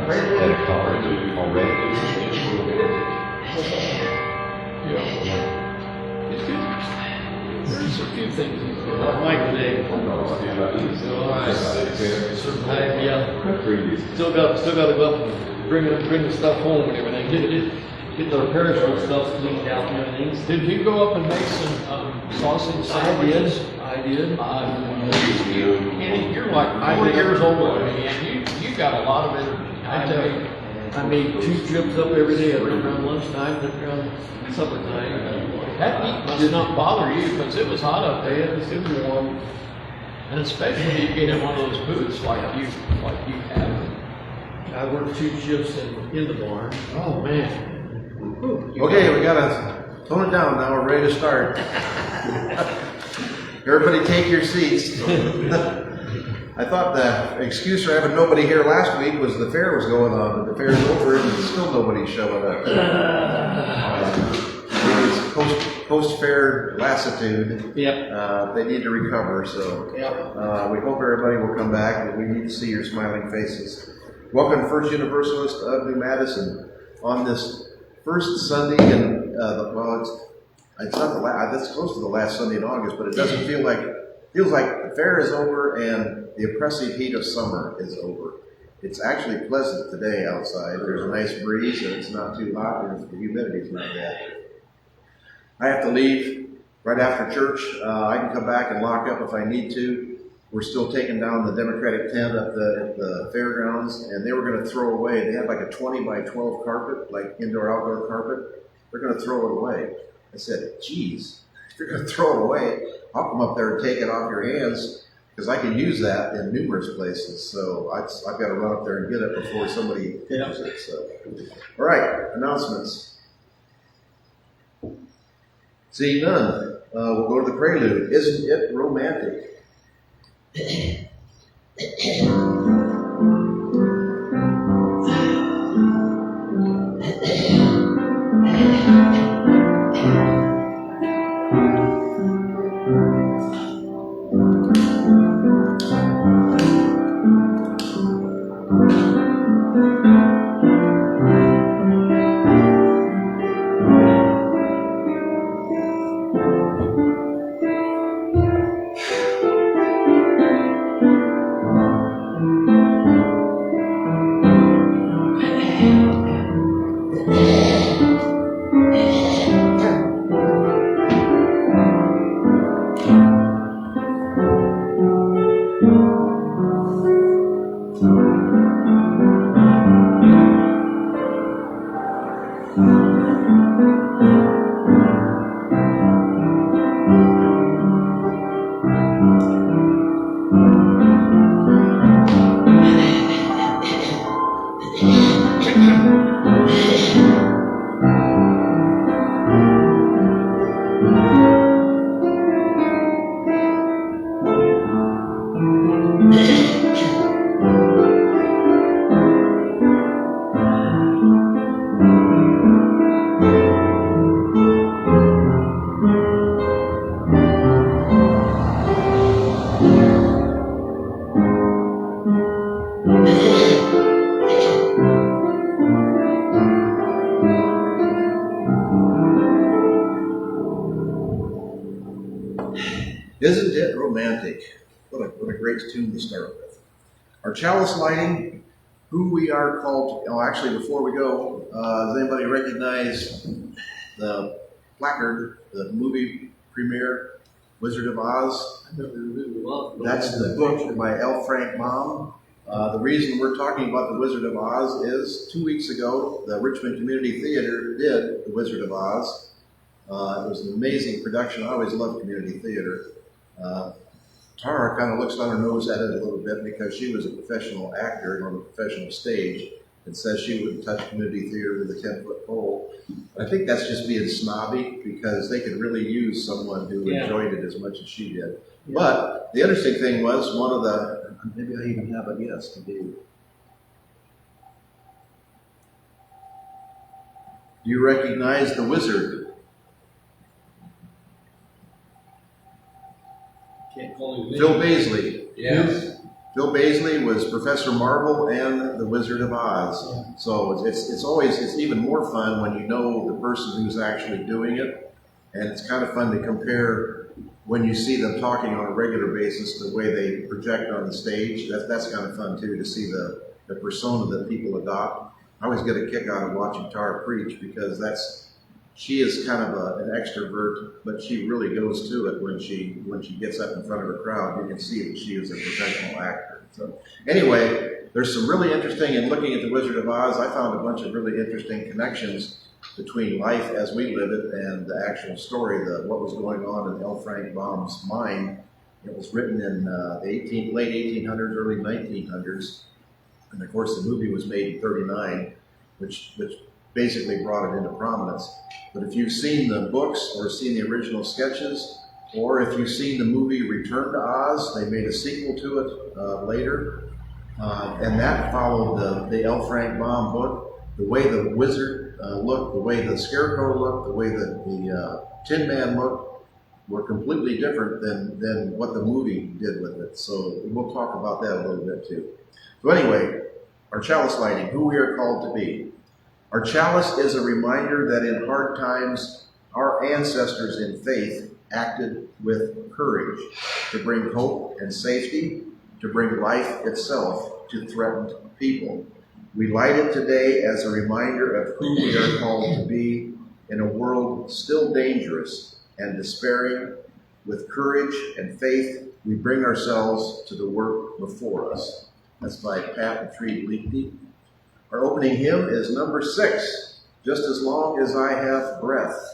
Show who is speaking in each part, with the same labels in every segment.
Speaker 1: that are covered already.
Speaker 2: Yeah. It's good. There's a few things. Mike today. So, still got to go up and bring the stuff home and everything. Get the perishable stuff cleaned out and everything. Did you go up and make some sausage sandwiches? I did. Kenny, you're like 4 years older than me, and you got a lot of energy. I tell you. I made 2 trips up every day. I went around lunchtime, went around supper time. That heat must not bother you because it was hot up there. It was warm, and especially if you get in one of those boots like you have. I worked 2 shifts in the barn. Oh man.
Speaker 3: Okay, we gotta tone it down now. We're ready to start. Everybody take your seats. I thought the excuse for having nobody here last week was the fair was going on, but the fair's over and still nobody's showing up. Post-fair lassitude.
Speaker 2: Yep.
Speaker 3: They need to recover, so
Speaker 2: yep.
Speaker 3: We hope everybody will come back, but we need to see your smiling faces. Welcome to First Universalist of New Madison on this first Sunday in it's not the last. It's close to the last Sunday in August, but it doesn't feels like the fair is over and the oppressive heat of summer is over. It's actually pleasant today outside. There's a nice breeze and it's not too hot and the humidity's not bad. I have to leave right after church. I can come back and lock up if I need to. We're still taking down the Democratic tent at the fairgrounds, and they were going to throw away. They had like a 20 by 12 carpet, like indoor-outdoor carpet. They're going to throw it away. I said, geez, if you're going to throw it away, I'll come up there and take it off your hands because I can use that in numerous places. So I've got to run up there and get it before somebody takes it. So, all right, announcements. See none. We'll go to the prelude. Isn't it romantic? Isn't it romantic? What a great tune to start with. Our chalice lighting, who we are called. Oh, actually, before we go, does anybody recognize the placard, the movie premiere, Wizard of Oz? That's the book by L. Frank Baum. The reason we're talking about the Wizard of Oz is 2 weeks ago, the Richmond Community Theater did the Wizard of Oz. It was an amazing production. I always loved community theater. Tara kind of looks on her nose at it a little bit because she was a professional actor on the professional stage and says she wouldn't touch community theater with a 10-foot pole. I think that's just being snobby because they could really use someone who enjoyed it as much as she did. Yeah. But the interesting thing was one of the, maybe I even have a yes to do. Do you recognize the wizard? Phil Baisley.
Speaker 2: Yes.
Speaker 3: Phil Baisley was Professor Marvel and the Wizard of Oz. So it's even more fun when you know the person who's actually doing it, and it's kind of fun to compare when you see them talking on a regular basis, the way they project on the stage. That's kind of fun too, to see the persona that people adopt. I always get a kick out of watching Tara preach, because she is kind of an extrovert, but she really goes to it when she gets up in front of a crowd. You can see that she is a professional actor. So anyway, there's some really interesting, in looking at the Wizard of Oz, I found a bunch of really interesting connections between life as we live it and the actual story, what was going on in L. Frank Baum's mind. It was written in the late 1800s, early 1900s, and of course the movie was made in 39, which basically brought it into prominence. But if you've seen the books or seen the original sketches, or if you've seen the movie Return to Oz, they made a sequel to it later, and that followed the L. Frank Baum book. The way the wizard looked, the way the scarecrow looked, the way the Tin Man looked were completely different than what the movie did with it. So we'll talk about that a little bit too. So anyway, our chalice lighting, who we are called to be. Our chalice is a reminder that in hard times, our ancestors in faith acted with courage to bring hope and safety, to bring life itself to threatened people. We light it today as a reminder of who we are called to be in a world still dangerous and despairing. With courage and faith, we bring ourselves to the work before us. That's by Pat and Tree Leakney. Our opening hymn is number 6, Just As Long As I Have Breath.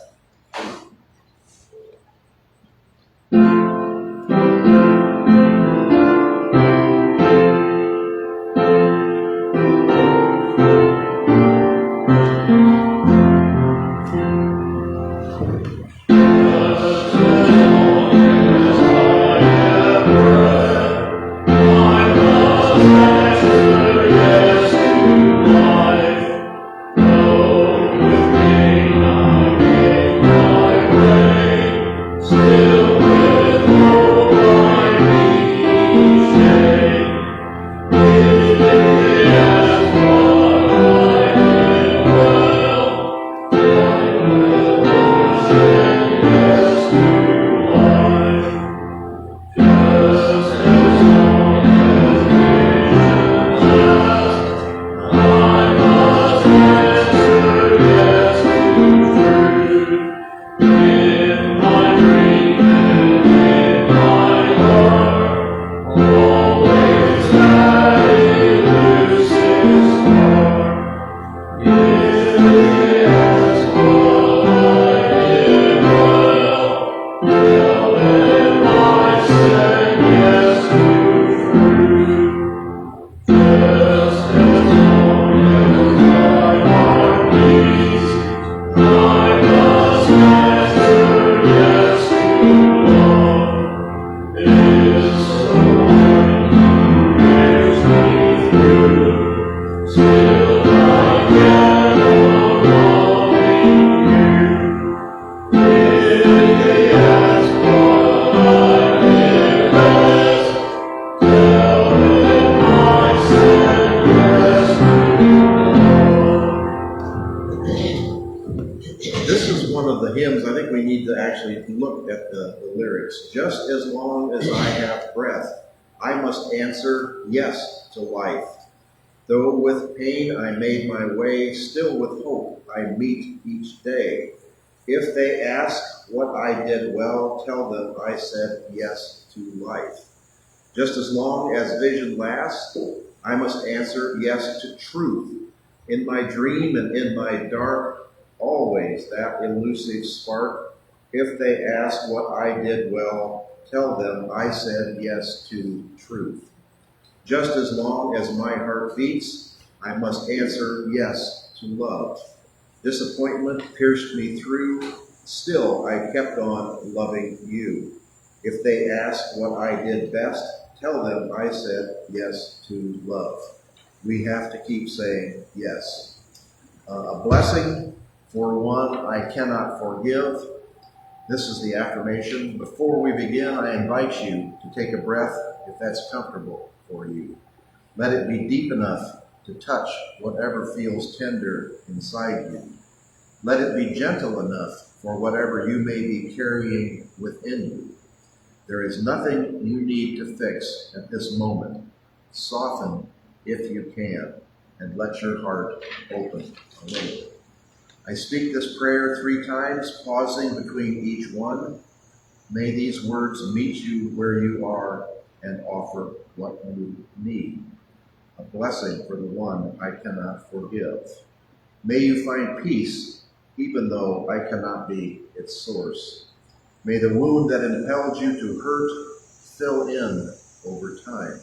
Speaker 3: Just as long as I have breath, I must answer yes to life. Though with pain I made my way, still with hope I meet each day. If they ask what I did well, tell them I said yes to life. Just as long as vision lasts, I must answer yes to truth. In my dream and in my dark, always that elusive spark. If they ask what I did well, tell them I said yes to truth. Just as long as my heart beats, I must answer yes to love. Disappointment pierced me through, still I kept on loving you. If they ask what I did best, tell them I said yes to love. We have to keep saying yes. A blessing for one I cannot forgive. This is the affirmation. Before we begin, I invite you to take a breath if that's comfortable for you. Let it be deep enough to touch whatever feels tender inside you. Let it be gentle enough for whatever you may be carrying within you. There is nothing you need to fix at this moment. Soften if you can, and let your heart open a little. I speak this prayer 3 times, pausing between each one. May these words meet you where you are and offer what you need. A blessing for the one I cannot forgive. May you find peace, even though I cannot be its source. May the wound that impelled you to hurt fill in over time.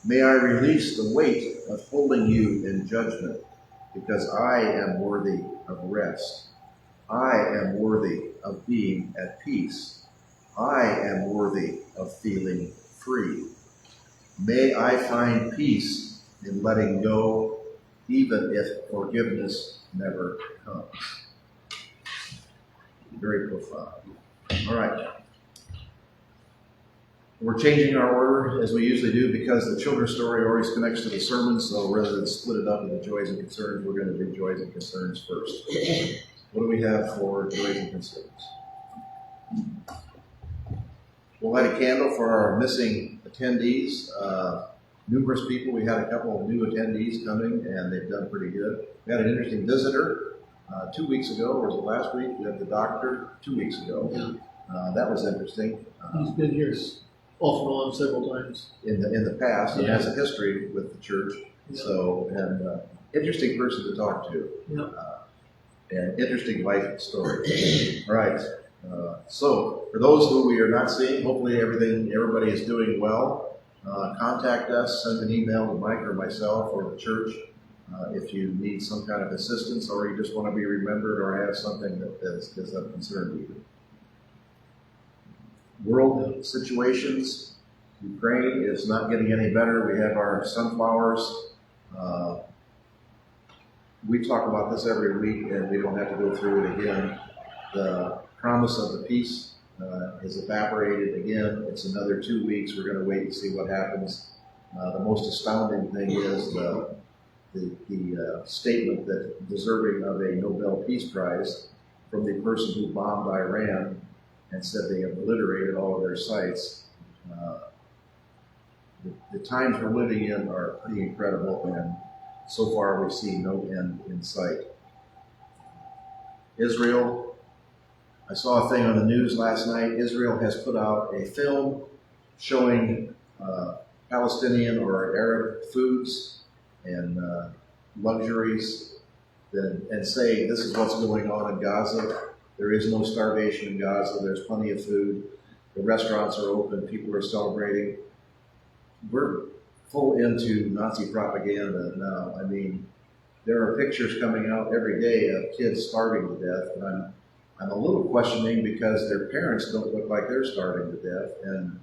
Speaker 3: May I release the weight of holding you in judgment, because I am worthy of rest. I am worthy of being at peace. I am worthy of feeling free. May I find peace in letting go, even if forgiveness never comes. Very profound. All right. We're changing our order as we usually do because the children's story always connects to the sermon, so rather than split it up into joys and concerns, we're going to do joys and concerns first. What do we have for joys and concerns? We'll light a candle for our missing attendees. Numerous people. We had a couple of new attendees coming, and they've done pretty good. We had an interesting visitor 2 weeks ago, or was it last week? We had the doctor 2 weeks ago. That was interesting.
Speaker 2: He's been here off and on several times.
Speaker 3: In the past, and
Speaker 2: Yeah.
Speaker 3: has a history with the church.
Speaker 2: Yeah.
Speaker 3: So, and interesting person to talk to.
Speaker 2: Yeah.
Speaker 3: And interesting life story. All right. So, for those who we are not seeing, hopefully everybody is doing well. Contact us, send an email to Mike or myself or the church if you need some kind of assistance or you just want to be remembered or have something that is of concern to you. World situations. Ukraine is not getting any better. We have our sunflowers. We talk about this every week and we don't have to go through it again. The promise of the peace is evaporated again. It's another 2 weeks. We're going to wait and see what happens. The most astounding thing is the statement that deserving of a Nobel Peace Prize from the person who bombed Iran and said they obliterated all of their sites. The times we're living in are pretty incredible, and so far we've seen no end in sight. Israel. I saw a thing on the news last night. Israel has put out a film showing Palestinian or Arab foods and luxuries and saying this is what's going on in Gaza. There is no starvation in Gaza. There's plenty of food. The restaurants are open. People are celebrating. We're full into Nazi propaganda now. I mean, there are pictures coming out every day of kids starving to death, and I'm a little questioning because their parents don't look like they're starving to death. And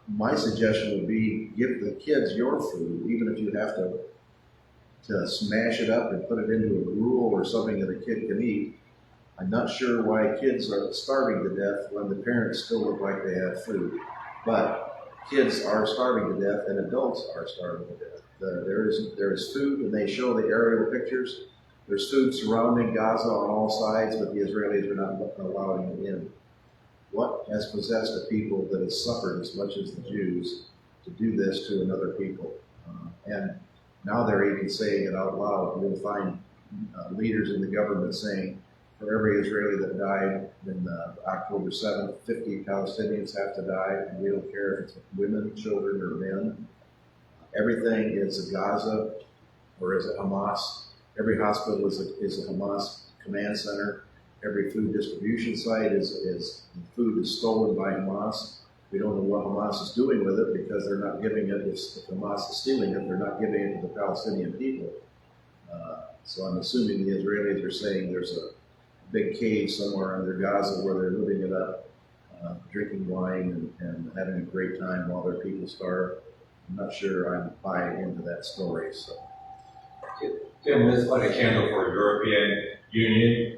Speaker 3: my suggestion would be give the kids your food, even if you have to smash it up and put it into a gruel or something that a kid can eat. I'm not sure why kids are starving to death when the parents still look like they have food. But kids are starving to death and adults are starving to death. There is food, and they show the aerial pictures. There's food surrounding Gaza on all sides, but the Israelis are not allowing it in. What has possessed a people that has suffered as much as the Jews to do this to another people? And now they're even saying it out loud. You'll find leaders in the government saying, for every Israeli that died in October 7th, 50 Palestinians have to die, and we don't care if it's women, children, or men. Everything is a Gaza or is a Hamas. Every hospital is a Hamas command center. Every food distribution site is food is stolen by Hamas. We don't know what Hamas is doing with it because they're not giving it. If Hamas is stealing it, they're not giving it to the Palestinian people. So I'm assuming the Israelis are saying there's a big cave somewhere under Gaza where they're living it up, drinking wine and having a great time while their people starve. I'm not sure I'm buying into that story. So.
Speaker 4: Tim, let's light a candle for European Union,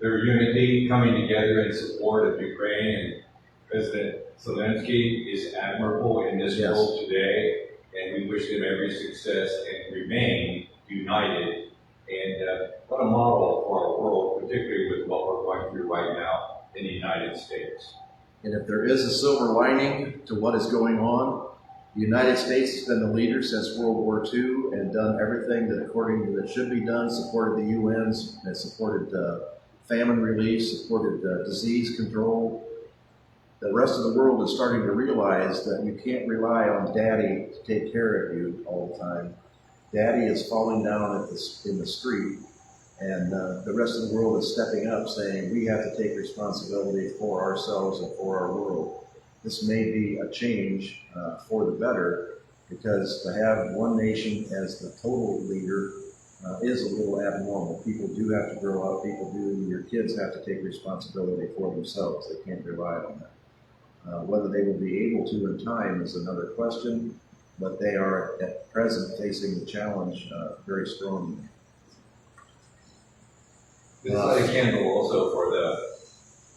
Speaker 4: their unity coming together in support of Ukraine, and President Zelensky is admirable in this role today, and we wish them every success and remain united. And what a model for our world, particularly with what we're going through right now in the United States.
Speaker 3: And if there is a silver lining to what is going on, the United States has been the leader since World War II and done everything that according to that should be done, supported the UN's, and supported famine relief, supported disease control. The rest of the world is starting to realize that you can't rely on daddy to take care of you all the time. Daddy is falling down in the street, and the rest of the world is stepping up saying we have to take responsibility for ourselves and for our world. This may be a change for the better, because to have one nation as the total leader is a little abnormal. People do have to grow up, your kids have to take responsibility for themselves. They can't rely on that. Whether they will be able to in time is another question, but they are at present facing the challenge very strongly.
Speaker 4: This light a candle also for the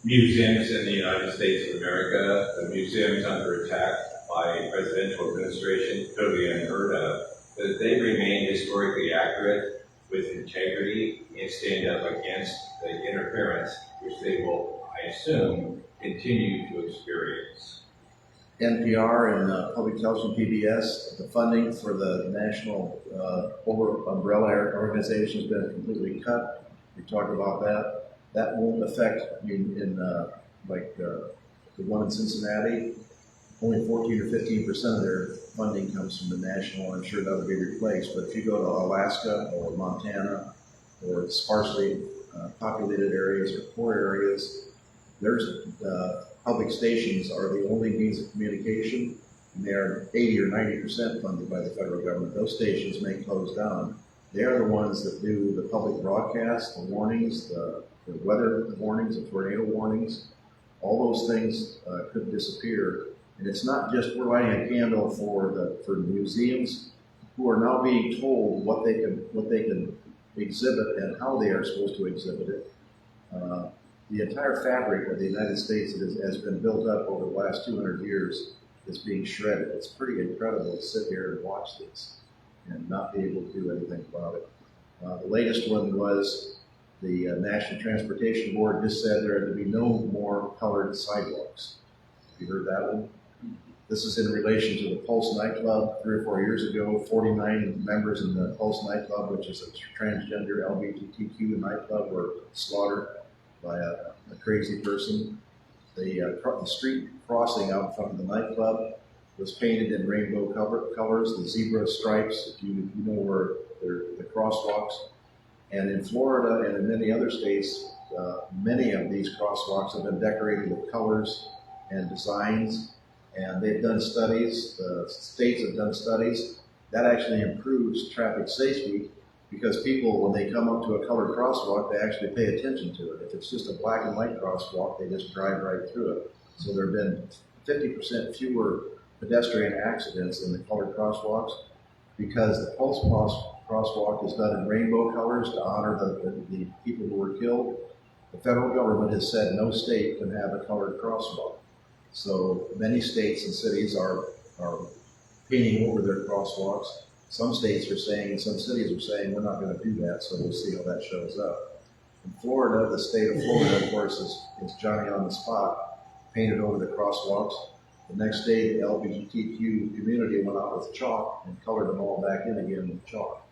Speaker 4: museums in the United States of America, the museums under attack by presidential administration, totally unheard of, that they remain historically accurate with integrity and stand up against the interference which they will, I assume, continue to experience.
Speaker 3: NPR and Public Television PBS, the funding for the national umbrella organization has been completely cut. We talked about that. That won't affect the one in Cincinnati. Only 14 or 15% of their funding comes from the national. I'm sure that'll be replaced. But if you go to Alaska or Montana or sparsely populated areas or poor areas, there's public stations are the only means of communication, and they're 80 or 90% funded by the federal government. Those stations may close down. They're the ones that do the public broadcast, the warnings, the weather warnings, the tornado warnings. All those things could disappear. And it's not just we're lighting a candle for the museums who are now being told what they can exhibit and how they are supposed to exhibit it. The entire fabric of the United States that has been built up over the last 200 years is being shredded. It's pretty incredible to sit here and watch this and not be able to do anything about it. The latest one was the National Transportation Board just said there had to be no more colored sidewalks. Have you heard that one? This is in relation to the Pulse nightclub 3 or 4 years ago. 49 members in the Pulse nightclub, which is a transgender LGBTQ nightclub, were slaughtered by a crazy person. The street crossing out front of the nightclub was painted in rainbow colors, the zebra stripes, if you know where the crosswalks. And in Florida and in many other states, many of these crosswalks have been decorated with colors and designs, and they've done studies, the states have done studies, that actually improves traffic safety because people, when they come up to a colored crosswalk, they actually pay attention to it. If it's just a black and white crosswalk, they just drive right through it. So there have been 50% fewer pedestrian accidents in the colored crosswalks because the Pulse crosswalk is done in rainbow colors to honor the people who were killed. The federal government has said no state can have a colored crosswalk. So many states and cities are painting over their crosswalks. Some states are saying, and some cities are saying, we're not going to do that, so we'll see how that shows up. In Florida, the state of Florida, of course, is Johnny on the spot, painted over the crosswalks. The next day, the LGBTQ community went out with chalk and colored them all back in again with chalk.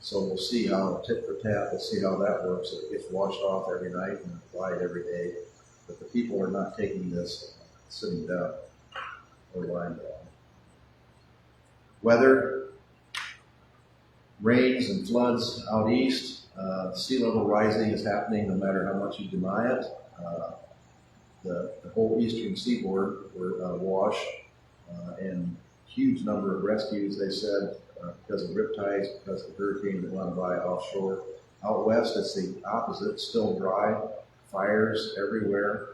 Speaker 3: So we'll see how, tit for tat, we'll see how that works. It gets washed off every night and applied every day. But the people are not taking this sitting down or lying down. Weather, rains and floods out east. Sea level rising is happening no matter how much you deny it. The whole eastern seaboard were awash, and huge number of rescues, they said, because of riptides, because of the hurricane that went by offshore. Out west, it's the opposite, still dry, fires everywhere.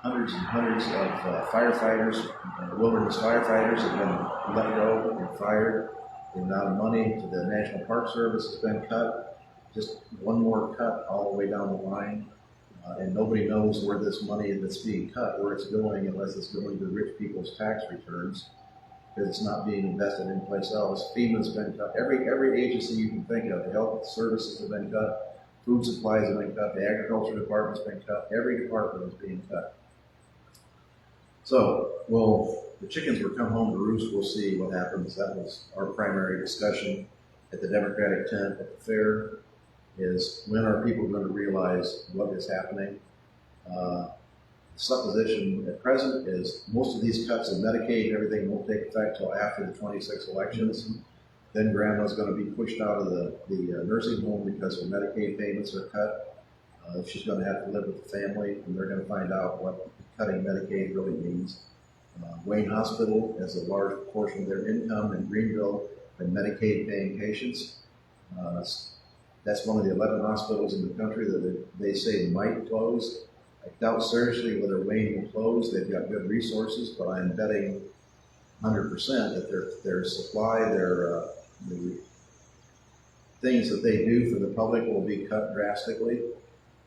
Speaker 3: Hundreds and hundreds of firefighters, wilderness firefighters have been let go and fired. The amount of money to the National Park Service has been cut. Just one more cut all the way down the line. And nobody knows where this money that's being cut, where it's going, unless it's going to rich people's tax returns. because it's not being invested in place else. FEMA's been cut. Every agency you can think of, the health services have been cut, food supplies have been cut, the agriculture department's been cut, every department is being cut. So, well, the chickens will come home to roost, we'll see what happens. That was our primary discussion at the Democratic tent at the fair, is when are people going to realize what is happening? Supposition at present is most of these cuts in Medicaid and everything won't take effect till after the 26 elections. Then grandma's going to be pushed out of the nursing home because her Medicaid payments are cut. She's going to have to live with the family, and they're going to find out what cutting Medicaid really means. Wayne Hospital has a large portion of their income in Greenville and Medicaid paying patients. That's one of the 11 hospitals in the country that they say might close. I doubt seriously whether Wayne will close. They've got good resources, but I'm betting 100% that their supply, the things that they do for the public will be cut drastically.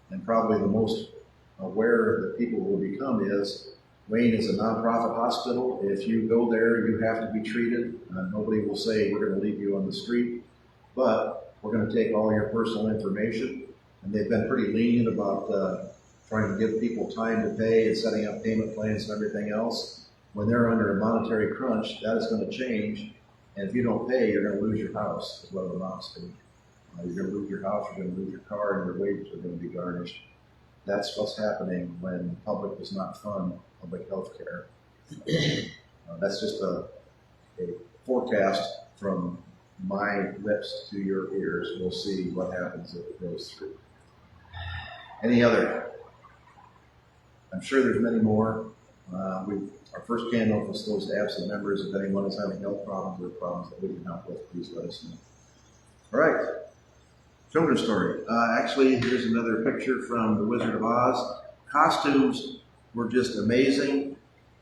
Speaker 3: And probably the most aware that people will become is Wayne is a nonprofit hospital. If you go there, you have to be treated. Nobody will say we're going to leave you on the street, but we're going to take all your personal information. And they've been pretty lenient about trying to give people time to pay and setting up payment plans and everything else. When they're under a monetary crunch, that is going to change. And if you don't pay, you're going to lose your house, is what it amounts to. You're going to lose your house, you're going to lose your car, and your wages are going to be garnished. That's what's happening when the public does not fund public health care. That's just a forecast from my lips to your ears. We'll see what happens if it goes through. Any other? I'm sure there's many more. Our first candle was those to absent members. If anyone is having health problems or problems that we can help with, please let us know. All right. Children's story. Actually, here's another picture from The Wizard of Oz. Costumes were just amazing.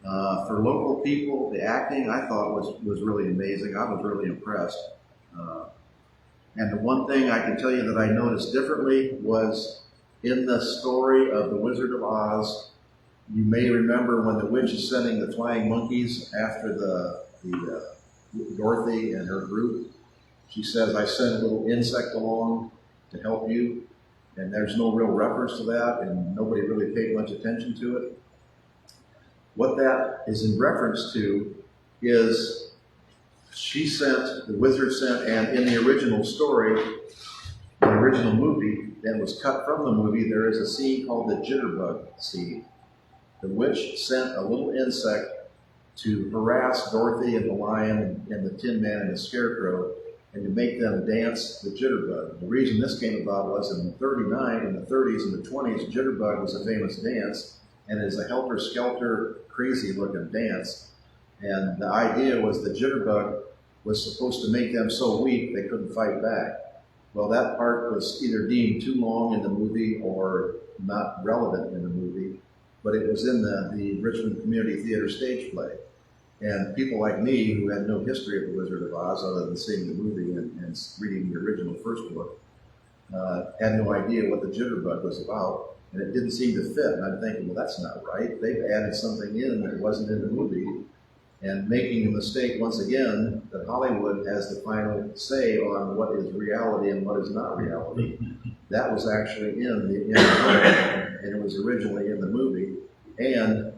Speaker 3: For local people, the acting I thought was really amazing. I was really impressed. And the one thing I can tell you that I noticed differently was in the story of The Wizard of Oz, you may remember when the witch is sending the flying monkeys after the Dorothy and her group. She says, I sent a little insect along to help you. And there's no real reference to that, and nobody really paid much attention to it. What that is in reference to is the wizard sent, and in the original story, the original movie, that was cut from the movie, there is a scene called the jitterbug scene. The witch sent a little insect to harass Dorothy and the lion and the Tin Man and the Scarecrow, and to make them dance the jitterbug. The reason this came about was in the 30s and the 20s, jitterbug was a famous dance, and it is a helter-skelter, crazy-looking dance. And the idea was the jitterbug was supposed to make them so weak they couldn't fight back. Well, that part was either deemed too long in the movie or not relevant in the movie, but it was in the Richmond Community Theater stage play. And people like me, who had no history of The Wizard of Oz other than seeing the movie and reading the original first book, had no idea what the jitterbug was about, and it didn't seem to fit. And I'm thinking, well, that's not right. They've added something in that wasn't in the movie, and making a mistake once again that Hollywood has the final say on what is reality and what is not reality. That was actually in the book, and it was originally in the movie. And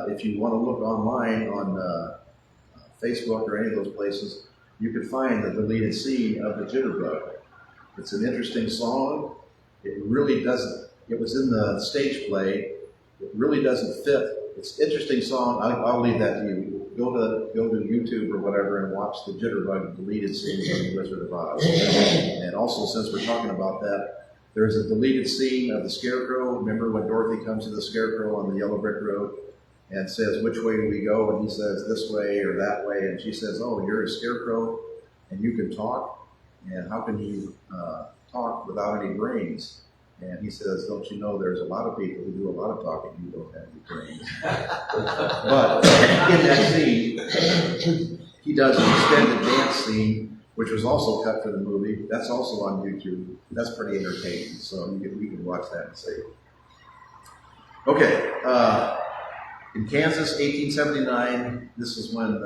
Speaker 3: if you want to look online on Facebook or any of those places, you can find the deleted scene of the jitterbug. It's an interesting song. It really doesn't, it was in the stage play. It really doesn't fit. It's an interesting song. I'll leave that to you. Go to YouTube or whatever and watch the jitterbug deleted scene of The Wizard of Oz. And also, since we're talking about that, there's a deleted scene of the Scarecrow. Remember when Dorothy comes to the Scarecrow on the yellow brick road and says, which way do we go? And he says, this way or that way. And she says, oh, you're a scarecrow and you can talk? And how can you talk without any brains? And he says, don't you know there's a lot of people who do a lot of talking who don't have any brains? But in that scene, he does an extended dance scene, which was also cut for the movie. That's also on YouTube. That's pretty entertaining. So you can watch that and see. Okay. In Kansas, 1879, this is when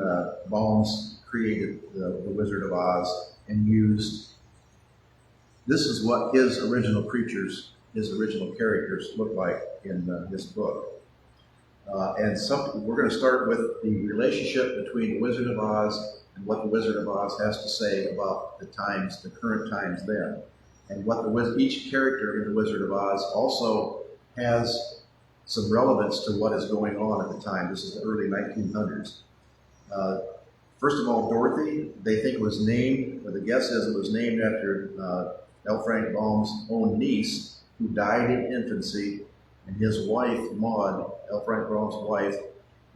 Speaker 3: Balmes created the Wizard of Oz and used, this is what his original creatures, his original characters look like in this book. We're going to start with the relationship between the Wizard of Oz and what the Wizard of Oz has to say about the times, the current times then. And what each character in the Wizard of Oz also has some relevance to what is going on at the time. This is the early 1900s. First of all, Dorothy, they think it was named, or the guess is it was named after L. Frank Baum's own niece, who died in infancy, and his wife, Maud, L. Frank Baum's wife,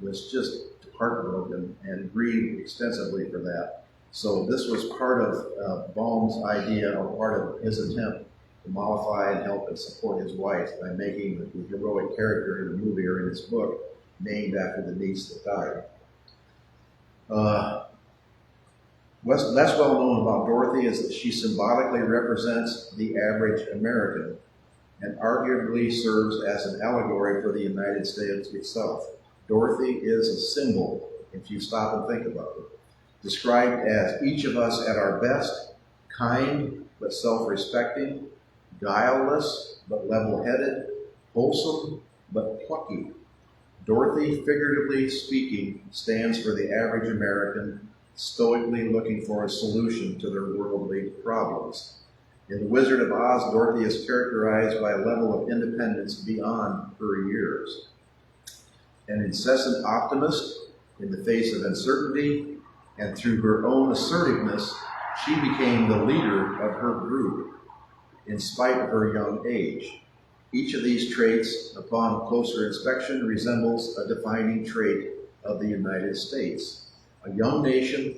Speaker 3: was just heartbroken and grieved extensively for that. So this was part of Baum's idea, or part of his attempt to mollify and help and support his wife by making the heroic character in the movie or in his book named after the niece that died. Less well known about Dorothy is that she symbolically represents the average American and arguably serves as an allegory for the United States itself. Dorothy is a symbol, if you stop and think about it, described as each of us at our best, kind but self-respecting, guileless but level-headed, wholesome but plucky. Dorothy, figuratively speaking, stands for the average American, stoically looking for a solution to their worldly problems. In The Wizard of Oz, Dorothy is characterized by a level of independence beyond her years. An incessant optimist in the face of uncertainty, and through her own assertiveness, she became the leader of her group in spite of her young age. Each of these traits, upon closer inspection, resembles a defining trait of the United States, a young nation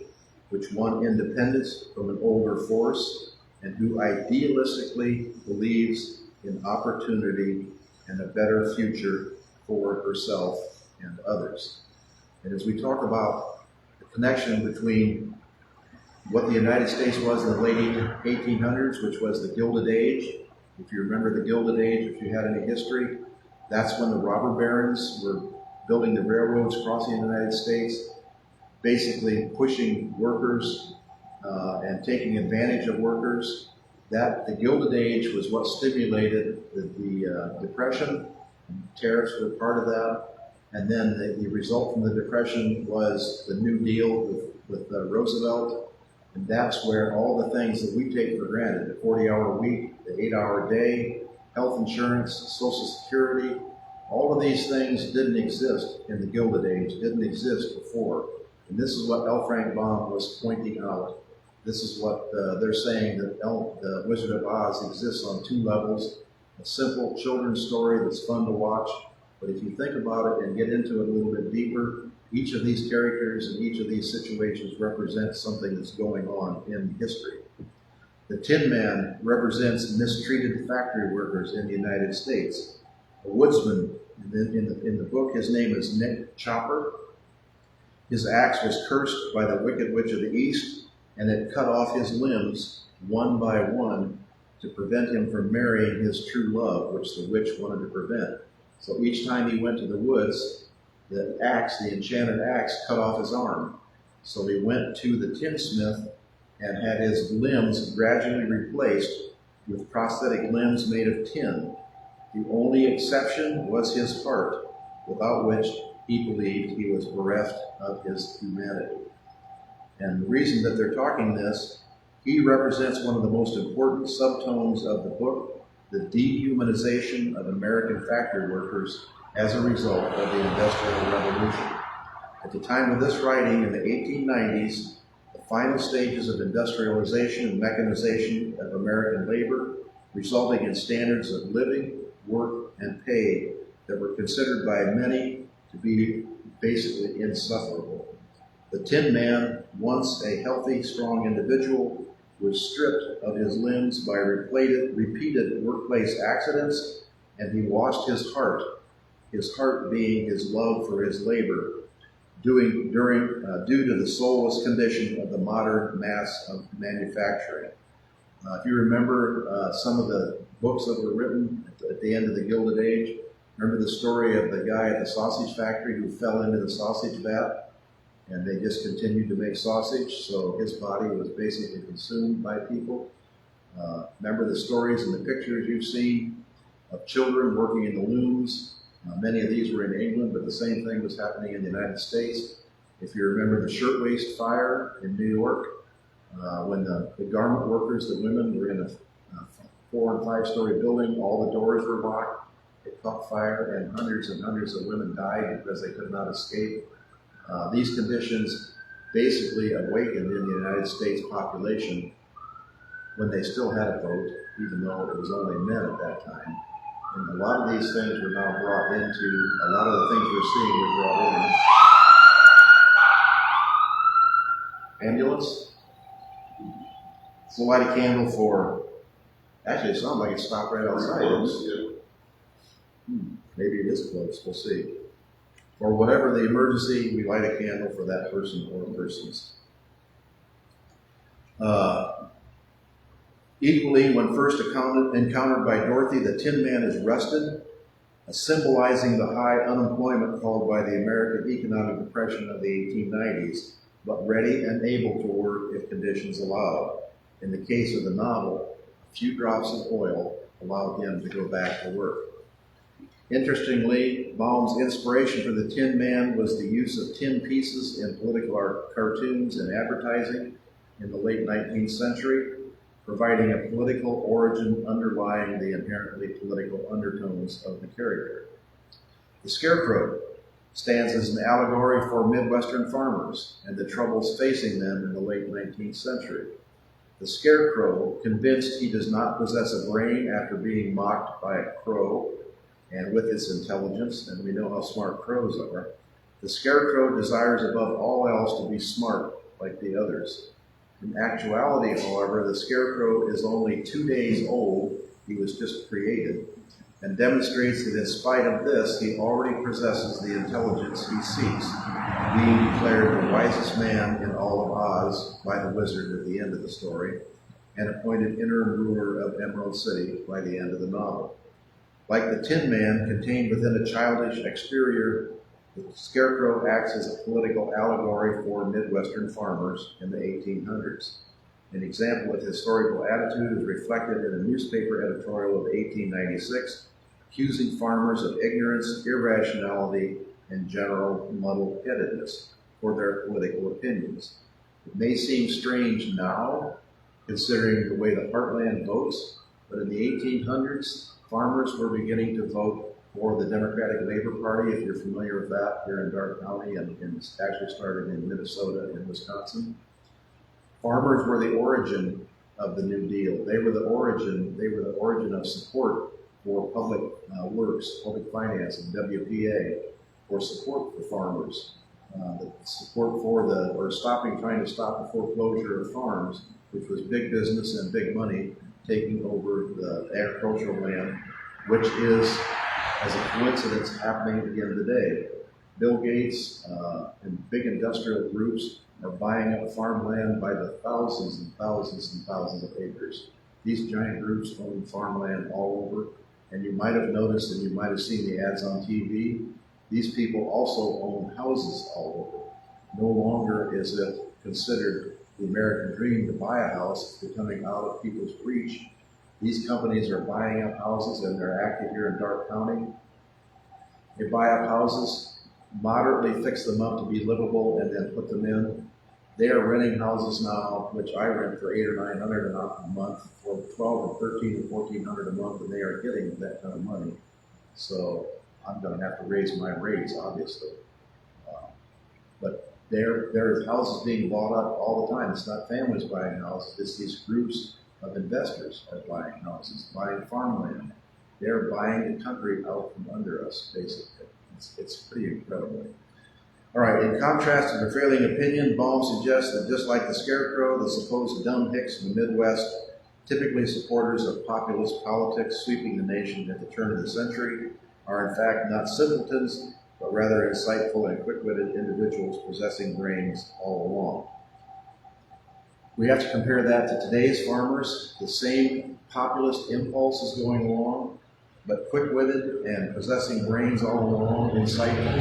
Speaker 3: which won independence from an older force and who idealistically believes in opportunity and a better future for herself and others. And as we talk about the connection between what the United States was in the late 1800s, which was the Gilded Age. If you remember the Gilded Age, if you had any history, that's when the robber barons were building the railroads across the United States, basically pushing workers and taking advantage of workers. The Gilded Age was what stimulated the Depression. Tariffs were part of that. And then the result from the Depression was the New Deal with Roosevelt. And that's where all the things that we take for granted, the 40-hour week, the 8-hour day, health insurance, Social Security, all of these things didn't exist in the Gilded Age, didn't exist before. And this is what L. Frank Baum was pointing out. This is what they're saying, that the Wizard of Oz exists on two levels. A simple children's story that's fun to watch, but if you think about it and get into it a little bit deeper, each of these characters and each of these situations represents something that's going on in history. The Tin Man represents mistreated factory workers in the United States. A woodsman, in the book, his name is Nick Chopper. His axe was cursed by the Wicked Witch of the East, and it cut off his limbs one by one to prevent him from marrying his true love, which the witch wanted to prevent. So each time he went to the woods, the enchanted axe, cut off his arm. So he went to the tinsmith and had his limbs gradually replaced with prosthetic limbs made of tin. The only exception was his heart, without which he believed he was bereft of his humanity. And the reason that they're talking this, he represents one of the most important subtones of the book, the dehumanization of American factory workers as a result of the Industrial Revolution. At the time of this writing, in the 1890s, the final stages of industrialization and mechanization of American labor, resulting in standards of living, work, and pay that were considered by many to be basically insufferable. The Tin Man, once a healthy, strong individual, was stripped of his limbs by repeated workplace accidents, and he lost his heart being his love for his labor, due to the soulless condition of the modern mass of manufacturing. If you remember some of the books that were written at the end of the Gilded Age, Remember the story of the guy at the sausage factory who fell into the sausage vat and they just continued to make sausage, so his body was basically consumed by people? Remember the stories and the pictures you've seen of children working in the looms? Many of these were in England, but the same thing was happening in the United States. If you remember the shirtwaist fire in New York, when the garment workers, the women, were in a 4- and 5-story building, all the doors were locked, it caught fire, and hundreds of women died because they could not escape. These conditions basically awakened in the United States population when they still had a vote, even though it was only men at that time. And a lot of these things were now brought into, a lot of the things we're seeing were brought in. Ambulance? So light a candle for, actually it sounds like it stopped right outside. Maybe it is close, we'll see. For whatever the emergency, we light a candle for that person or persons. Equally, when first encountered by Dorothy, the Tin Man is rusted, symbolizing the high unemployment caused by the American economic depression of the 1890s, but ready and able to work if conditions allowed. In the case of the novel, a few drops of oil allowed him to go back to work. Interestingly, Baum's inspiration for the Tin Man was the use of tin pieces in political cartoons and advertising in the late 19th century, providing a political origin underlying the inherently political undertones of the character. The Scarecrow stands as an allegory for Midwestern farmers and the troubles facing them in the late 19th century. The Scarecrow, convinced he does not possess a brain after being mocked by a crow, and with its intelligence, and we know how smart crows are, the Scarecrow desires above all else to be smart like the others. In actuality, however, the Scarecrow is only 2 days old, he was just created, and demonstrates that in spite of this, he already possesses the intelligence he seeks, being declared the wisest man in all of Oz by the wizard at the end of the story, and appointed interim ruler of Emerald City by the end of the novel. Like the Tin Man contained within a childish exterior, the Scarecrow acts as a political allegory for Midwestern farmers in the 1800s. An example of historical attitude is reflected in a newspaper editorial of 1896, accusing farmers of ignorance, irrationality, and general muddle-headedness for their political opinions. It may seem strange now, considering the way the heartland votes, but in the 1800s, farmers were beginning to vote for the Democratic Labor Party, if you're familiar with that, here in Dark County, and it's actually started in Minnesota and Wisconsin. Farmers were the origin of the New Deal. They were the origin of support for public works, public finance, and WPA, for support for farmers, the support for trying to stop the foreclosure of farms, which was big business and big money taking over the agricultural land, which is, as a coincidence, happening again today. Bill Gates and big industrial groups are buying up farmland by the thousands and thousands and thousands of acres. These giant groups own farmland all over, and you might have noticed and you might have seen the ads on TV, these people also own houses all over. No longer is it considered the American dream to buy a house. It's becoming out of people's reach. These companies are buying up houses, and they're active here in Dark County. They buy up houses, moderately fix them up to be livable, and then put them in. They are renting houses now, which I rent for $800 or $900 a month, for $1,200 or $1,300 or $1,400 a month, and they are getting that kind of money. So I'm going to have to raise my rates, obviously. But there is houses being bought up all the time. It's not families buying houses. It's these groups of investors are buying houses, buying farmland. They're buying the country out from under us, basically. It's pretty incredible. All right, in contrast to the prevailing opinion, Baum suggests that just like the Scarecrow, the supposed dumb hicks in the Midwest, typically supporters of populist politics sweeping the nation at the turn of the century, are in fact not simpletons, but rather insightful and quick-witted individuals possessing brains all along. We have to compare that to today's farmers. The same populist impulse is going along. but quick-witted and possessing brains all along, insightful.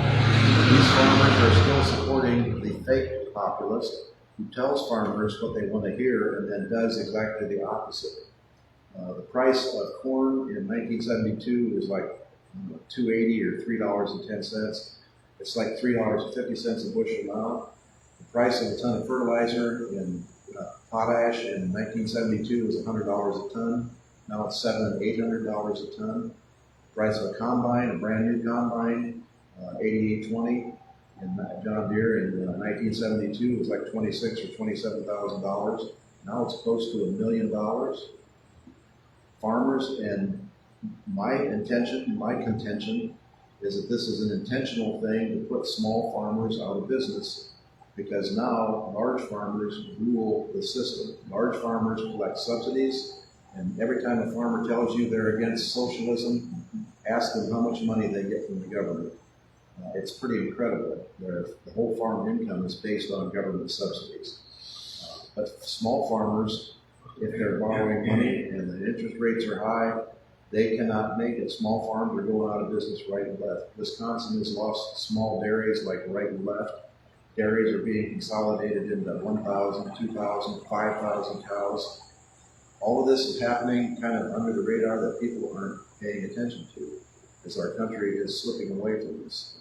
Speaker 3: These farmers are still supporting the fake populist who tells farmers what they want to hear and then does exactly the opposite. The price of corn in 1972 was like $2.80 or $3.10. It's like $3.50 a bushel now. The price of a ton of fertilizer in potash in 1972 was $100 a ton. Now it's $700 and $800 a ton. The price of a combine, a brand new combine, 8820 in John Deere in 1972 was like $26,000 or $27,000. Now it's close to $1 million. Farmers, and my contention is that this is an intentional thing to put small farmers out of business, because now large farmers rule the system. Large farmers collect subsidies, and every time a farmer tells you they're against socialism, ask them how much money they get from the government. It's pretty incredible. The whole farm income is based on government subsidies. But small farmers, if they're borrowing money and the interest rates are high, they cannot make it. Small farms are going out of business right and left. Wisconsin has lost small dairies like right and left. Dairies are being consolidated into 1,000, 2,000, 5,000 cows. All of this is happening kind of under the radar that people aren't paying attention to, as our country is slipping away from this.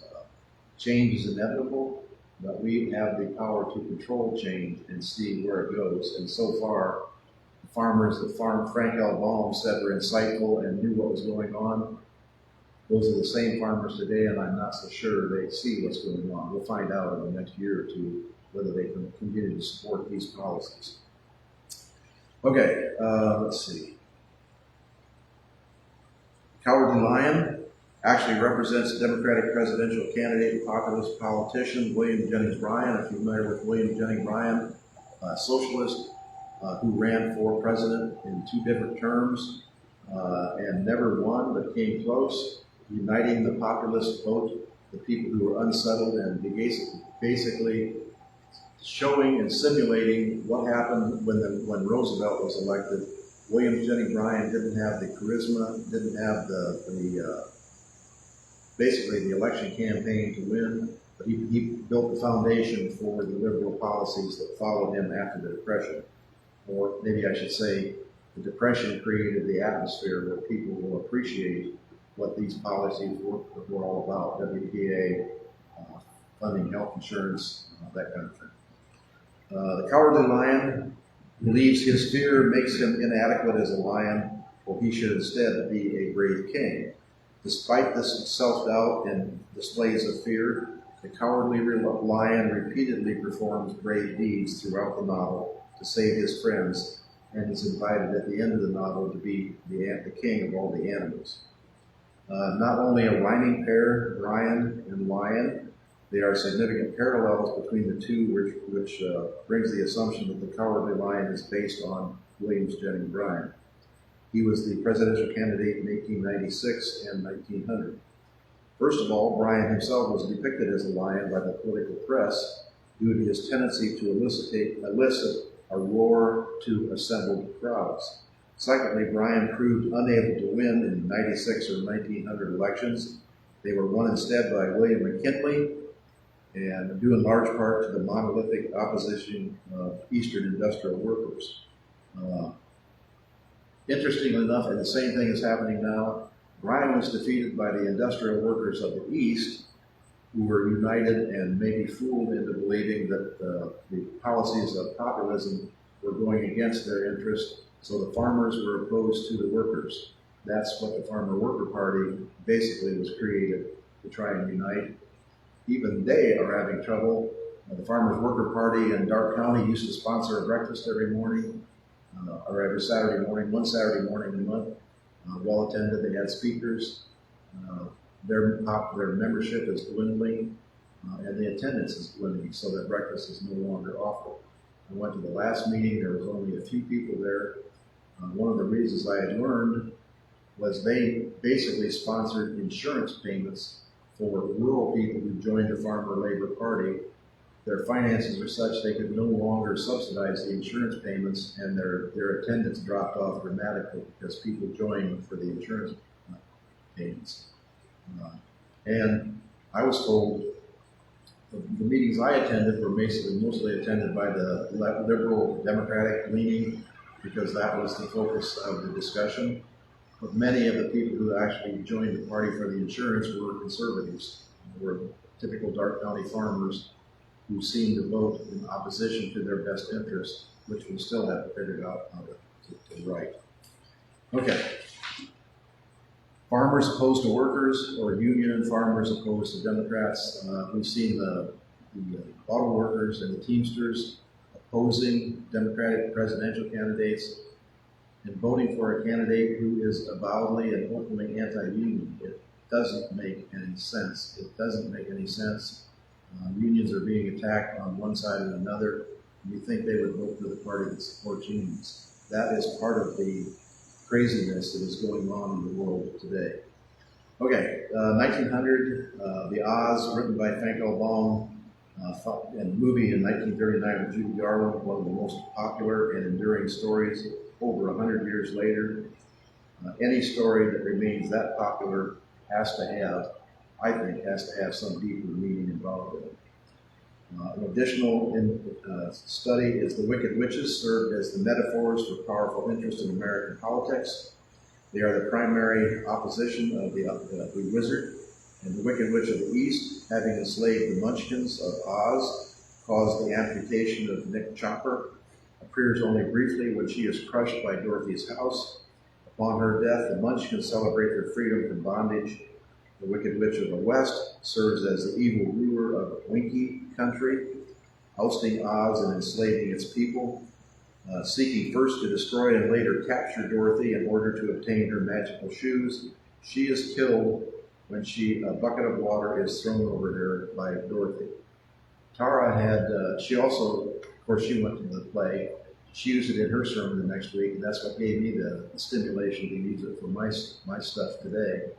Speaker 3: Change is inevitable, but we have the power to control change and see where it goes. And so far, the farmers that farmed Frank L. Baum said were insightful and knew what was going on. Those are the same farmers today, and I'm not so sure they see what's going on. We'll find out in the next year or two whether they can continue to support these policies. Okay, let's see. Cowardly Lion actually represents Democratic presidential candidate and populist politician William Jennings Bryan. If you're familiar with William Jennings Bryan, a socialist who ran for president in 2 different terms and never won, but came close, uniting the populist vote, the people who were unsettled, and basically showing and simulating what happened when Roosevelt was elected. William Jennings Bryan didn't have the charisma, didn't have basically the election campaign to win, but he built the foundation for the liberal policies that followed him after the Depression. Or maybe I should say, the Depression created the atmosphere where people will appreciate what these policies were all about: WPA, funding health insurance, that kind of thing. The Cowardly Lion believes his fear makes him inadequate as a lion, or he should instead be a brave king. Despite this self-doubt and displays of fear, the Cowardly Lion repeatedly performs brave deeds throughout the novel to save his friends, and is invited at the end of the novel to be the king of all the animals. Not only a rhyming pair, Brian and Lion, there are significant parallels between the two, which brings the assumption that the Cowardly Lion is based on William Jennings Bryan. He was the presidential candidate in 1896 and 1900. First of all, Bryan himself was depicted as a lion by the political press due to his tendency to elicit a roar to assembled crowds. Secondly, Bryan proved unable to win in the 96 or 1900 elections. They were won instead by William McKinley, and due in large part to the monolithic opposition of Eastern industrial workers. Interestingly enough, and the same thing is happening now, Bryan was defeated by the industrial workers of the East, who were united and maybe fooled into believing that the policies of populism were going against their interest, so the farmers were opposed to the workers. That's what the Farmer Worker Party basically was created to try and unite. Even they are having trouble. The Farmers Worker Party in Darke County used to sponsor a breakfast every morning, or every Saturday morning, one Saturday morning a month. Well attended, they had speakers. Their membership is dwindling, and the attendance is dwindling, so that breakfast is no longer offered. I went to the last meeting, there was only a few people there. One of the reasons I had learned was they basically sponsored insurance payments for rural people who joined the Farmer Labor Party. Their finances are such they could no longer subsidize the insurance payments, and their attendance dropped off dramatically because people joined for the insurance payments. And I was told the meetings I attended were mostly attended by the liberal Democratic leaning, because that was the focus of the discussion. But many of the people who actually joined the party for the insurance were conservatives, were typical Dark County farmers who seemed to vote in opposition to their best interest, which we still haven't figured out how to write. Okay. Farmers opposed to workers, or union farmers opposed to Democrats. We've seen the auto workers and the Teamsters opposing Democratic presidential candidates and voting for a candidate who is avowedly and openly anti-union. It doesn't make any sense. It doesn't make any sense. Unions are being attacked on one side and another, and you think they would vote for the party that supports unions. That is part of the craziness that is going on in the world today. Okay, 1900, The Oz, written by Frank L. Baum, and movie in 1939 with Judy Garland, one of the most popular and enduring stories over 100 years later. Any story that remains that popular has to have some deeper meaning involved in it. An additional study is the Wicked Witches served as the metaphors for powerful interest in American politics. They are the primary opposition of the wizard, and the Wicked Witch of the East, having enslaved the Munchkins of Oz, caused the amputation of Nick Chopper, appears only briefly when she is crushed by Dorothy's house. Upon her death, the Munchkins celebrate their freedom from bondage. The Wicked Witch of the West serves as the evil ruler of Winkie Country, ousting Oz and enslaving its people, seeking first to destroy and later capture Dorothy in order to obtain her magical shoes. She is killed when a bucket of water is thrown over her by Dorothy. Tara had, she also, of course, she went to the play. She used it in her sermon the next week, and that's what gave me the stimulation to use it for my stuff today.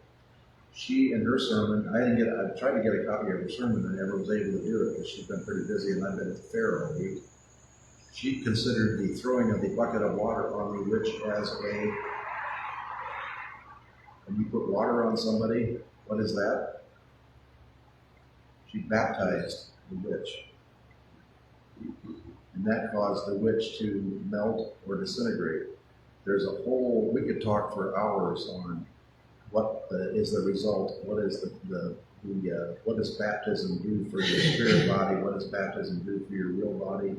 Speaker 3: She, in her sermon, I tried to get a copy of her sermon and never was able to do it because she's been pretty busy and I've been at the fair all week. She considered the throwing of the bucket of water on the witch as when you put water on somebody, what is that? She baptized the witch. And that caused the witch to melt or disintegrate. There's a whole, we could talk for hours on what is the result, what does baptism do for your spirit body, what does baptism do for your real body,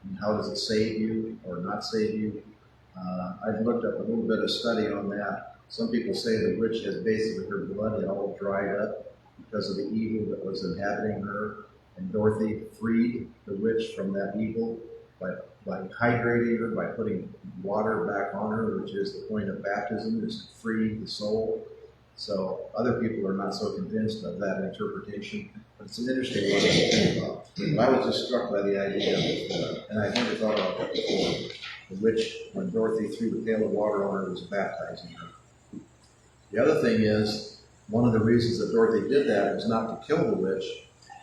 Speaker 3: and how does it save you or not save you. I've looked up a little bit of study on that. Some people say the witch had basically, her blood had all dried up because of the evil that was inhabiting her, and Dorothy freed the witch from that evil by hydrating her, by putting water back on her, which is the point of baptism, is to free the soul. So other people are not so convinced of that interpretation, but it's an interesting one to think about. But I was just struck by the idea of, and I never thought about that before, the witch, when Dorothy threw the pail of water on her, was baptizing her. The other thing is, one of the reasons that Dorothy did that was not to kill the witch.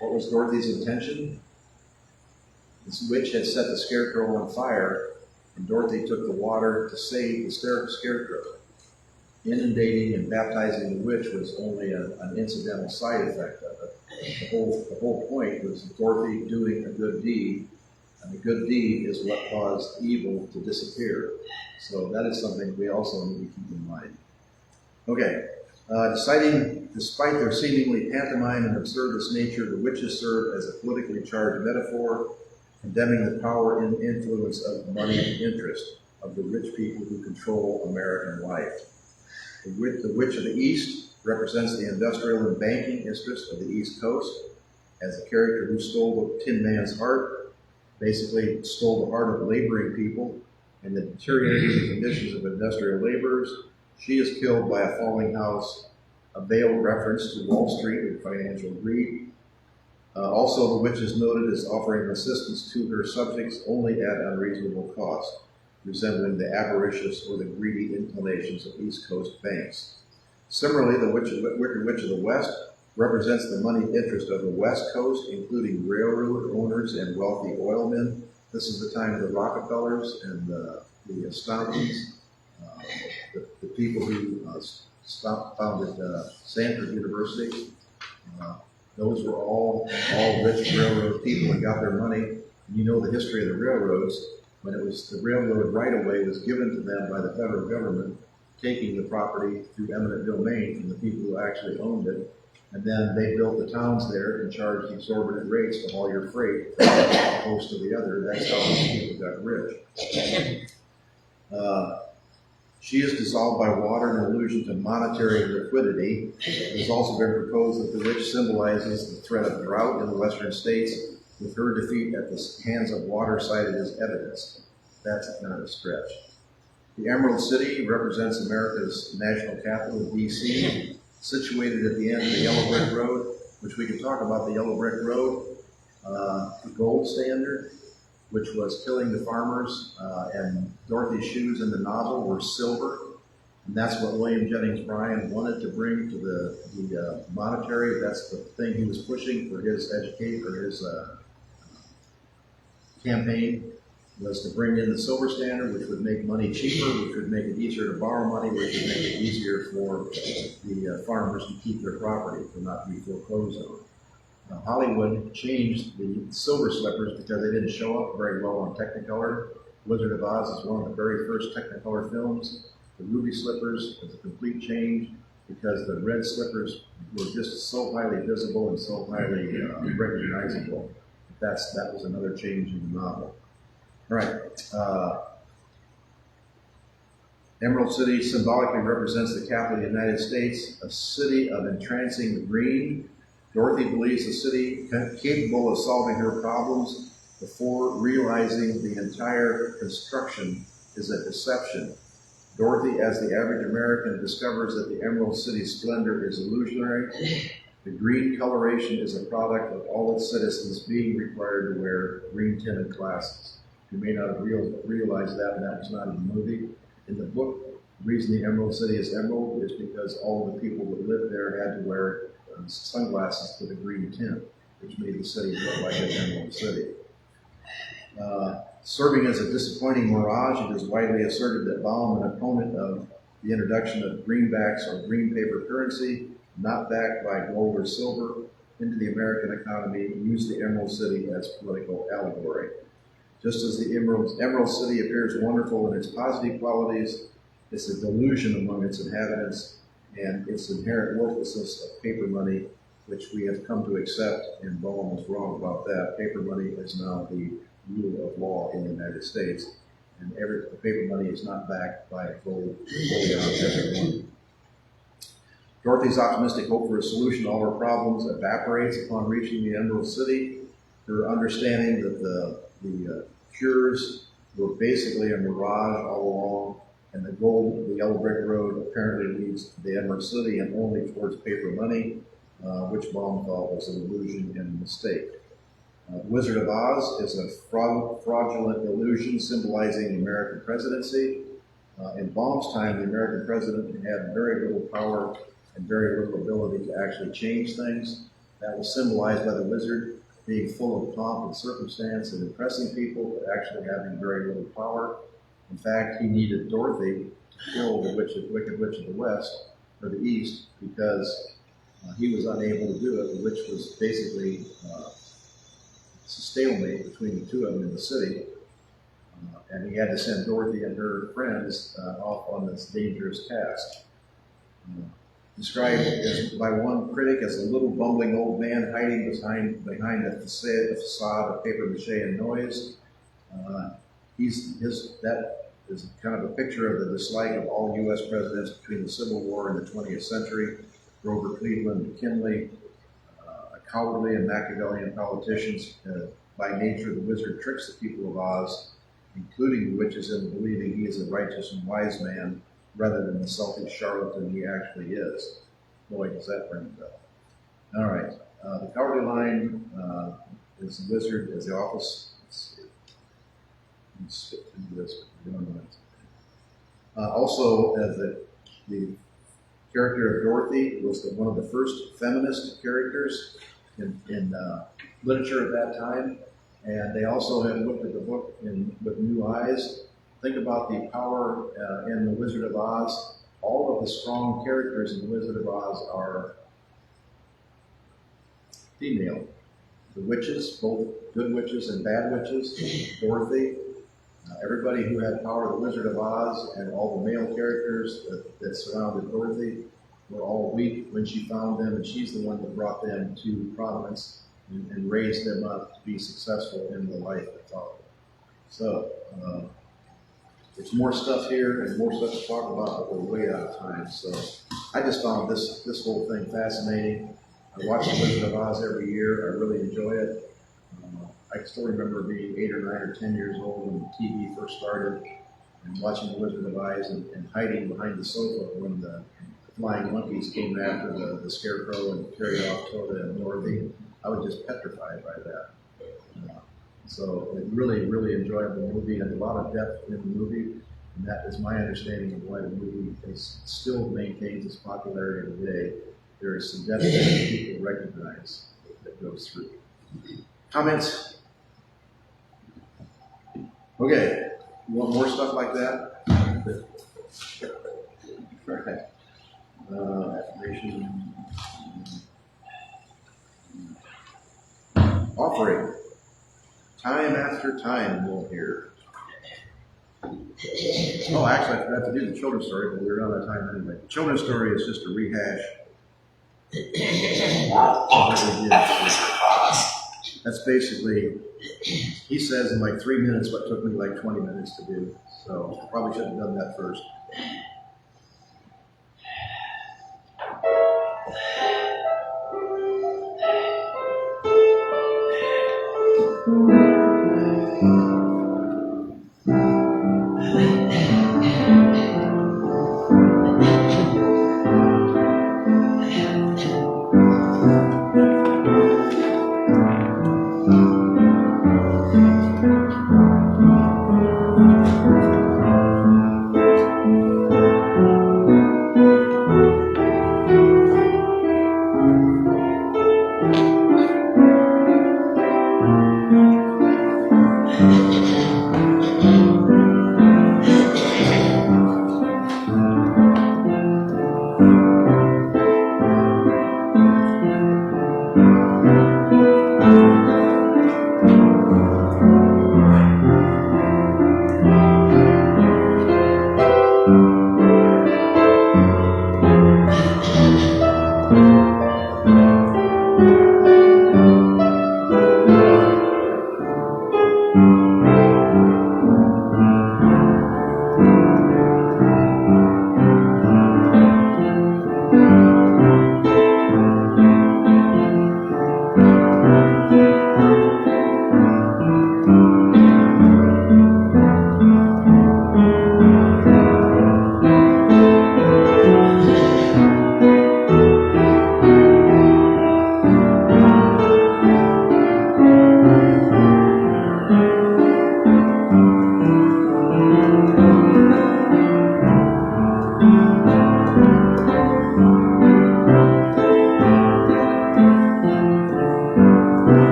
Speaker 3: What was Dorothy's intention? This witch had set the scarecrow on fire, and Dorothy took the water to save the scarecrow. Inundating and baptizing the witch was only an incidental side effect of it. The whole point was Dorothy doing a good deed, and the good deed is what caused evil to disappear. So that is something we also need to keep in mind. Okay, despite their seemingly pantomime and absurdist nature, the witches serve as a politically charged metaphor, condemning the power and influence of money and interest of the rich people who control American life. The Witch of the East represents the industrial and banking interest of the East Coast as a character who stole the Tin Man's heart, basically stole the heart of laboring people and the deteriorating conditions of industrial laborers. She is killed by a falling house, a veiled reference to Wall Street and financial greed. Also, the witch is noted as offering assistance to her subjects only at unreasonable cost, resembling the avaricious or the greedy inclinations of East Coast banks. Similarly, the Wicked Witch of the West represents the moneyed interest of the West Coast, including railroad owners and wealthy oilmen. This is the time of the Rockefellers and the Stauntons, the people who founded Stanford University. Those were all rich railroad people and got their money. You know the history of the railroads. When it was the railroad right-of-way was given to them by the federal government, taking the property through eminent domain from the people who actually owned it. And then they built the towns there and charged exorbitant rates to haul your freight from one coast to the other. That's how these people got rich. She is dissolved by water in allusion to monetary liquidity. It has also been proposed that the witch symbolizes the threat of drought in the western states, with her defeat at the hands of water cited as evidence. That's kind of a stretch. The Emerald City represents America's national capital, D.C., situated at the end of the Yellow Brick Road, which we can talk about the Yellow Brick Road, the gold standard, which was killing the farmers, and Dorothy's shoes in the novel were silver. And that's what William Jennings Bryan wanted to bring to the monetary. That's the thing he was pushing for his campaign, was to bring in the silver standard, which would make money cheaper, which would make it easier to borrow money, which would make it easier for the farmers to keep their property, to not be foreclosed on. Hollywood changed the silver slippers because they didn't show up very well on Technicolor. Wizard of Oz is one of the very first Technicolor films. The ruby slippers was a complete change because the red slippers were just so highly visible and so highly recognizable. That was another change in the novel. All right. Emerald City symbolically represents the capital of the United States, a city of entrancing green. Dorothy believes a city capable of solving her problems before realizing the entire construction is a deception. Dorothy, as the average American, discovers that the Emerald City splendor is illusionary. The green coloration is a product of all its citizens being required to wear green-tinted glasses. You may not have realized that, and that was not in the movie. In the book, the reason the Emerald City is emerald is because all the people that lived there had to wear sunglasses with a green tint, which made the city look like an emerald city. Serving as a disappointing mirage, it is widely asserted that Baum, an opponent of the introduction of greenbacks or green paper currency, not backed by gold or silver, into the American economy, used the Emerald City as political allegory. Just as the Emerald City appears wonderful in its positive qualities, it's a delusion among its inhabitants, and its inherent worthlessness of paper money, which we have come to accept, and Baum was wrong about that. Paper money is now the rule of law in the United States, and the paper money is not backed by gold bullion every one. Dorothy's optimistic hope for a solution to all her problems evaporates upon reaching the Emerald City. Her understanding that the cures were basically a mirage all along, and the Yellow Brick Road apparently leads to the Emerald City and only towards paper money, which Baum thought was an illusion and a mistake. The Wizard of Oz is a fraudulent illusion symbolizing the American presidency. In Baum's time, the American president had very little power and very little ability to actually change things. That was symbolized by the wizard being full of pomp and circumstance and impressing people, but actually having very little power. In fact, he needed Dorothy to kill the Wicked Witch of the West, or the East, because he was unable to do it. The witch was basically a stalemate between the two of them in the city, and he had to send Dorothy and her friends off on this dangerous task. Described by one critic as a little bumbling old man hiding behind a facade of paper mache and noise. That is kind of a picture of the dislike of all U.S. presidents between the Civil War and the 20th century. Grover Cleveland, McKinley, a cowardly and Machiavellian politicians. By nature, the wizard tricks the people of Oz, including the witches, into believing he is a righteous and wise man, rather than the selfish charlatan he actually is. Boy, does that ring a bell. All right. The Cowardly Lion is the wizard, as the office. Let's see. Let me skip through this. Also, the character of Dorothy was one of the first feminist characters in literature at that time. And they also have looked at the book with new eyes. Think about the power in The Wizard of Oz all of the strong characters in The Wizard of Oz are female. The witches, both good witches and bad witches, Dorothy, everybody who had power of The Wizard of Oz, and all the male characters that surrounded Dorothy were all weak when she found them, and she's the one that brought them to prominence and raised them up to be successful in the life that followed. So, there's more stuff here and more stuff to talk about, but we're way out of time. So, I just found this whole thing fascinating. I watch The Wizard of Oz every year. I really enjoy it. I can still remember being 8 or 9 or 10 years old when TV first started, and watching The Wizard of Oz and hiding behind the sofa when the flying monkeys came after the scarecrow and carried off Tota and Dorothy. I was just petrified by that. So it really, really enjoyable movie, and a lot of depth in the movie, and that is my understanding of why the movie still maintains its popularity today. There is some depth that people recognize that goes through. Comments? Okay, you want more stuff like that? All right. Affirmation. Offering. Time after time we'll hear. Oh, actually, I forgot to do the children's story, but we're out of time anyway. The children's story is just a rehash. That's basically, he says in like 3 minutes what took me like 20 minutes to do. So probably should have done that first.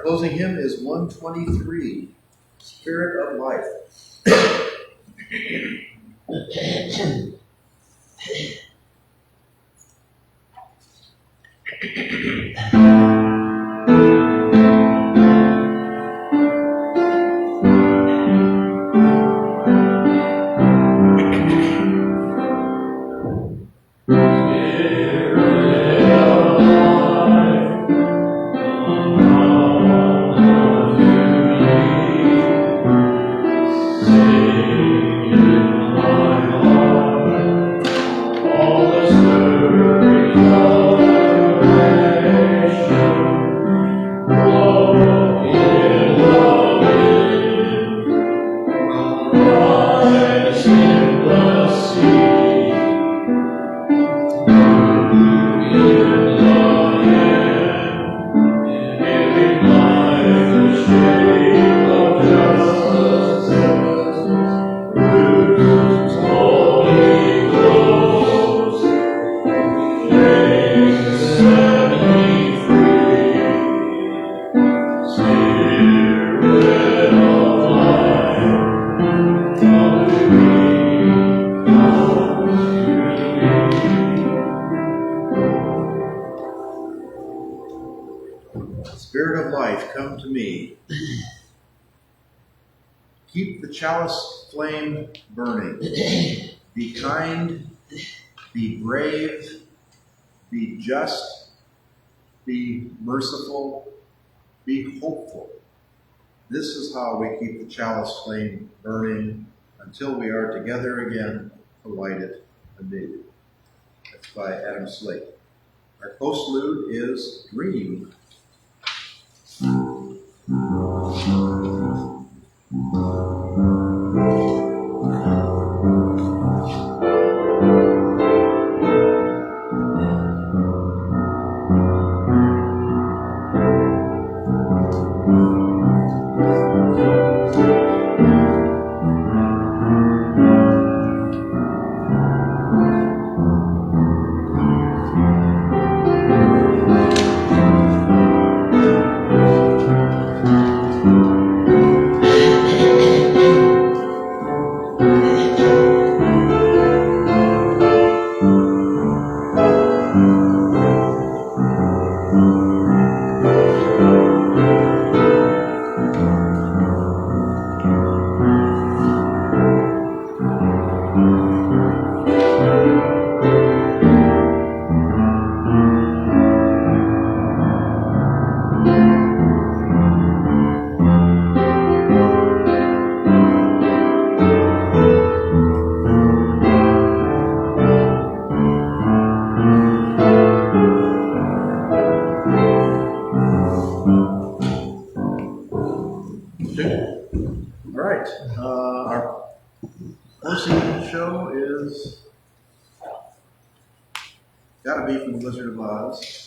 Speaker 3: Closing hymn is 123, Spirit of Life. Spirit of life, come to me. Keep the chalice flame burning. Be kind, be brave, be just, be merciful, be hopeful. This is how we keep the chalice flame burning until we are together again to light it anew. That's by Adam Slate. Our postlude is Dream. Our horsing show is gotta be from the Wizard of Oz.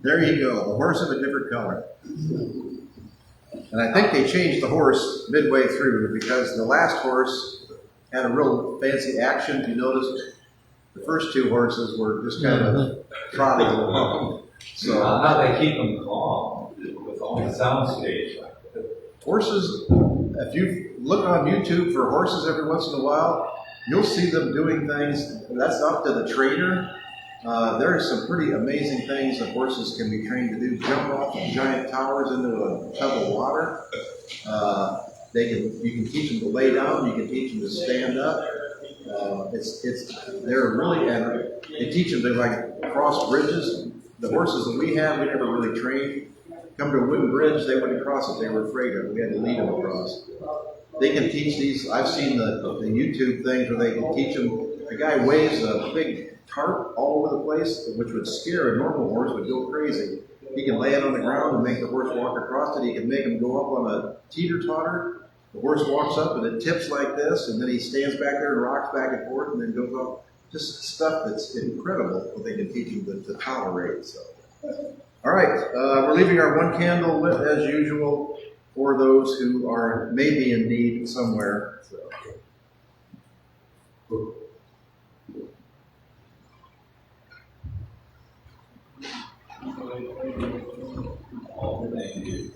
Speaker 3: There you go, a horse of a different color. And I think they changed the horse midway through because the last horse had a real fancy action. If you notice, the first two horses were just kind of trotting along. So
Speaker 4: how they keep them calm with all the soundstage.
Speaker 3: Horses, if you look on YouTube for horses every once in a while, you'll see them doing things that's up to the trainer. There are some pretty amazing things that horses can be trained to do. Jump off of giant towers into a tub of water. You can teach them to lay down. You can teach them to stand up. They're really, and they teach them to like cross bridges. The horses that we have, we never really trained. Come to a wooden bridge, they wouldn't cross it. They were afraid of it. We had to lead them across. They can teach these. I've seen the YouTube things where they can teach them. A guy waves a big tarp all over the place, which would scare a normal horse, would go crazy. He can lay it on the ground and make the horse walk across it. He can make him go up on a teeter-totter. The horse walks up and it tips like this, and then he stands back there and rocks back and forth and then goes up. Just stuff that's incredible what they can teach him to tolerate. So, all right, we're leaving our one candle lit as usual for those who are maybe in need somewhere. So.
Speaker 4: Thank you.